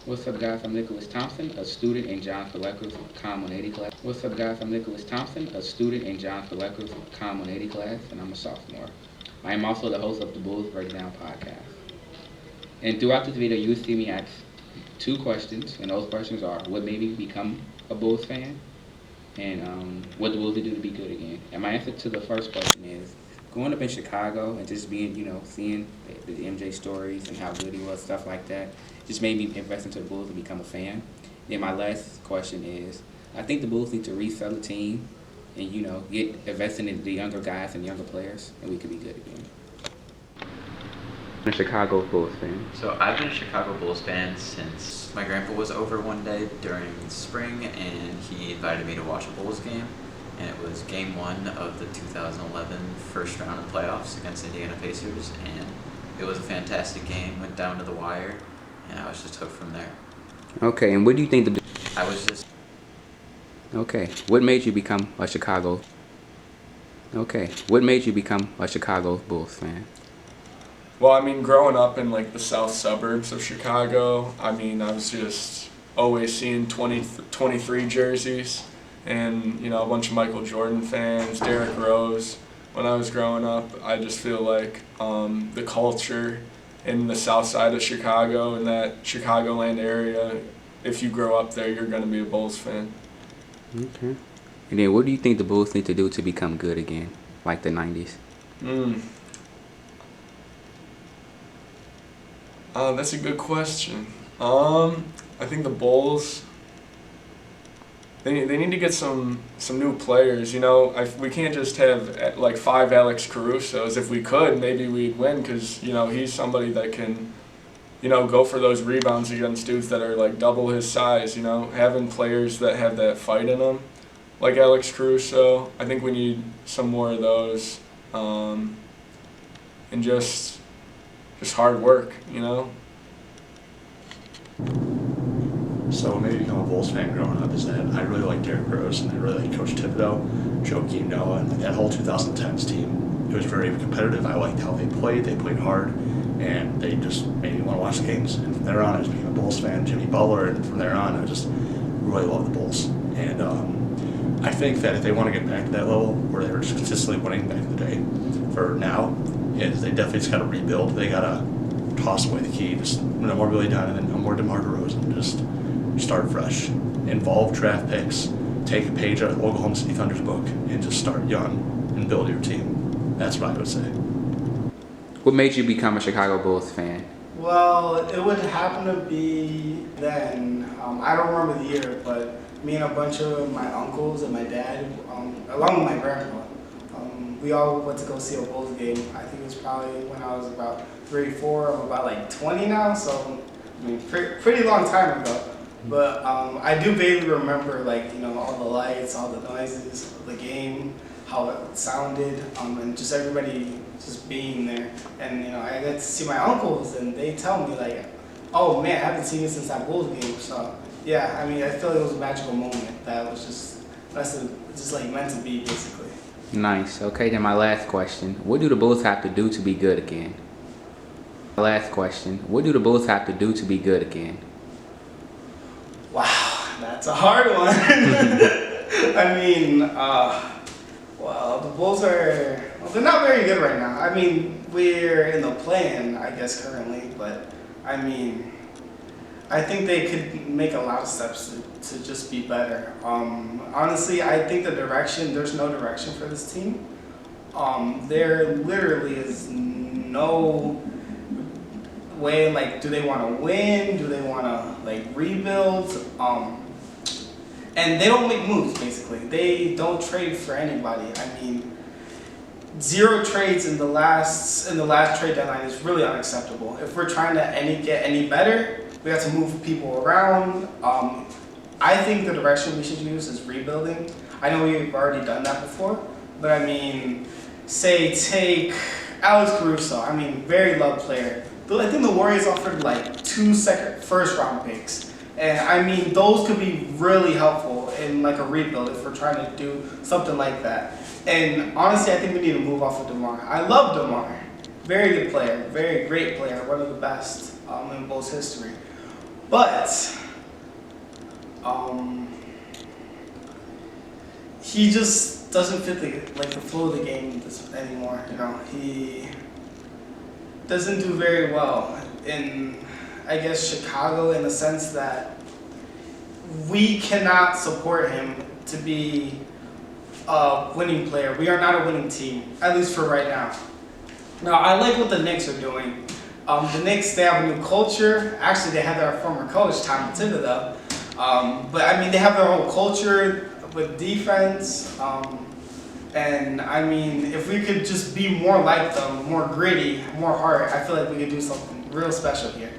What's up, guys? I'm Nicholas Thompson, a student in John Faleca's Com 180 class. What's up, guys? I'm Nicholas Thompson, a student in John Faleca's Com 180 class, and I'm a sophomore. I am also the host of the Bulls Breakdown podcast. And throughout this video, you will see me ask two questions, and those questions are: what made me become a Bulls fan, and what the Bulls did do to be good again. And my answer to the first question is: growing up in Chicago and just being, seeing the MJ stories and how good he was, stuff like that, just made me invest into the Bulls and become a fan. Then my last question is: I think the Bulls need to resell the team and, get investing in the younger guys and younger players, and we could be good again. I'm a Chicago Bulls fan. So I've been a Chicago Bulls fan since my grandpa was over one day during spring, and he invited me to watch a Bulls game. And it was game 1 of the 2011 first round of playoffs against Indiana Pacers, and it was a fantastic game, went down to the wire, and I was just hooked from there. Okay, and what do you think I was just... Okay, what made you become a Chicago Bulls fan? Well, I mean, growing up in like the south suburbs of Chicago, I mean, I was just always seeing 23 jerseys and, a bunch of Michael Jordan fans, Derrick Rose. When I was growing up, I just feel like the culture in the south side of Chicago, in that Chicagoland area, if you grow up there, you're going to be a Bulls fan. Okay. And then what do you think the Bulls need to do to become good again, like the 90s? That's a good question. I think the Bulls, they need to get some new players. We can't just have like 5 Alex Carusos. If we could, maybe we'd win, because he's somebody that can go for those rebounds against dudes that are like double his size. Having players that have that fight in them, like Alex Caruso. I think we need some more of those, and just hard work. So what made me become a Bulls fan growing up is that I really liked Derrick Rose, and I really liked Coach Thibodeau, Joakim Noah, and that whole 2010s team. It was very competitive. I liked how they played hard, and they just made me want to watch the games. And from there on, I just became a Bulls fan, Jimmy Butler, and from there on, I just really loved the Bulls. And I think that if they want to get back to that level where they were just consistently winning back in the day, for now, is they definitely just got to rebuild. They got to toss away the key. Just no more Billy Donovan, no more DeMar DeRozan. Just start fresh. Involve draft picks. Take a page out of Oklahoma City Thunder's book and just start young and build your team. That's what I would say. What made you become a Chicago Bulls fan? Well, it would happen to be then. I don't remember the year, but me and a bunch of my uncles and my dad, along with my grandpa, we all went to go see a Bulls game. I think it was probably when I was about 3, 4. I'm about like 20 now, so I mean, pretty long time ago. But I do vaguely remember, all the lights, all the noises of the game, how it sounded, and just everybody just being there. And I got to see my uncles, and they tell me oh man, I haven't seen it since that Bulls game. So yeah, I mean, I feel like it was a magical moment that was just meant to be, basically. Nice. Okay, then my last question. What do the Bulls have to do to be good again? What do the Bulls have to do to be good again? Wow, that's a hard one. I mean, well, the Bulls they're not very good right now. I mean, we're in the play-in, I guess, currently, but I mean, I think they could make a lot of steps to just be better. Honestly, I think there's no direction for this team. There literally is no way, do they want to win? Do they want to, rebuild? And they don't make moves, basically. They don't trade for anybody. I mean, 0 trades in the last trade deadline is really unacceptable. If we're trying to get any better, we have to move people around. I think the direction we should use is rebuilding. I know we've already done that before, but I mean, say take Alex Caruso. I mean, very loved player. I think the Warriors offered 2 first-round picks. And I mean, those could be really helpful in a rebuild if we're trying to do something like that. And honestly, I think we need to move off of DeMar. I love DeMar. Very good player, very great player, one of the best in Bulls history. But he just doesn't fit the flow of the game anymore. You know, he doesn't do very well in, I guess, Chicago, in the sense that we cannot support him to be a winning player. We are not a winning team, at least for right now. Now, I like what the Knicks are doing. The Knicks, they have a new culture. Actually, they have their former coach, Tom Thibodeau. But I mean, they have their whole culture with defense. And I mean, if we could just be more like them, more gritty, more hard, I feel like we could do something real special here.